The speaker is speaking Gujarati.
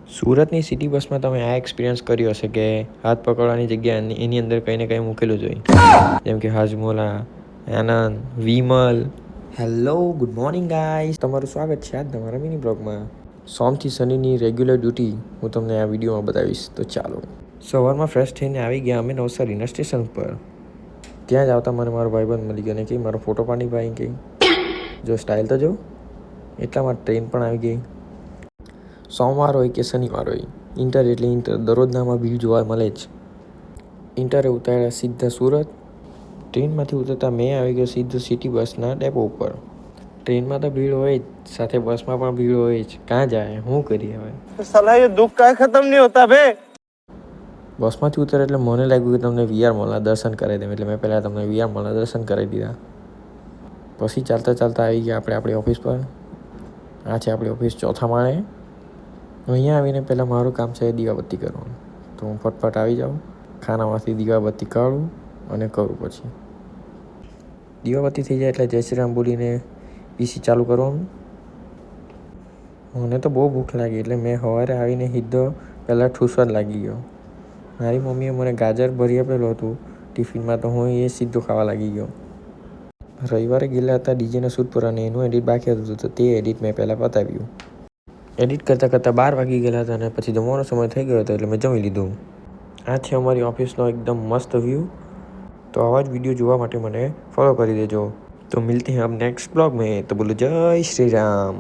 સુરતની સિટી બસમાં તમે આ એક્સપિરિયન્સ કર્યો હશે કે હાથ પકડવાની જગ્યા એની અંદર કંઈ ને કંઈ મૂકેલું જ હોય, જેમ કે Hajmola, Anand, Vimal. Hello, good morning guys, તમારું સ્વાગત છે આજ તમારા મિની બ્લોગમાં. સોમથી શનિની રેગ્યુલર ડ્યુટી હું તમને આ વિડીયોમાં બતાવીશ. તો ચાલો. સવારમાં ફ્રેશ થઈને આવી ગયા અમે નવસારીના સ્ટેશન પર. ત્યાં જ આવતા મને મારો ભાઈબંધ મળી ગયો ને કે મારો ફોટો પાડી ભાઈ કે જો સ્ટાઇલ તો જો. એટલામાં ટ્રેન પણ આવી ગઈ. સોમવાર હોય કે શનિવાર હોય, ઇન્ટર એટલે ઇન્ટર, દરરોજનામાં ભીડ જોવા મળે જ. ઇન્ટરે ઉતાર્યા સીધા સુરત. ટ્રેનમાંથી ઉતરતા મેં આવી ગયો સીધો સિટી બસના ડેપો ઉપર. ટ્રેનમાં તો ભીડ હોય જ, સાથે બસમાં પણ ભીડ હોય જ. ક્યાં જાય, શું કરીએ હવે? સાલા ये दुख का खत्म नहीं होता बे. બસમાંથી ઉતરે એટલે મને લાગ્યું કે તમને વીઆર મોલના દર્શન કરાવી દેમ, એટલે મેં પહેલાં તમને વીઆર મોલના દર્શન કરાવી દીધા. પછી ચાલતા ચાલતા આવી ગયા આપણે આપણી ઓફિસ પર. આ છે આપણી ઓફિસ ચોથા માળે. અહીંયા આવીને પહેલાં મારું કામ છે દીવાબત્તી કરવાનું. તો હું ફટફટ આવી જાઉં, ખાનામાંથી દીવાબત્તી કાઢું અને કરું. પછી દીવાબત્તી થઈ જાય એટલે જય શ્રી રામ બોલીને પીસી ચાલુ કરવાનું. મને તો બહુ ભૂખ લાગી એટલે મેં સવારે આવીને સીધો પહેલાં ઠૂસવા જ લાગી ગયો. મારી મમ્મીએ મને ગાજર ભરી આપેલું હતું ટિફિનમાં, તો હું એ સીધો ખાવા લાગી ગયો. રવિવારે ગયેલા હતા ડીજેના શૂટ પર અને એનું એડિટ બાકી હતું, તો તે એડિટ મેં પહેલાં પતાવ્યું. એડિટ કરતાં 12 વાગી ગયેલા હતા અને પછી જમવાનો સમય થઈ ગયો હતો એટલે મેં જમી લીધું. આ છે અમારી ઓફિસનો એકદમ મસ્ત વ્યૂ. તો આવા જ વિડીયો જોવા માટે મને ફોલો કરી દેજો. તો મિલતે हैं अब नेक्स्ट ब्लॉग में. तो बोलो जय श्री राम.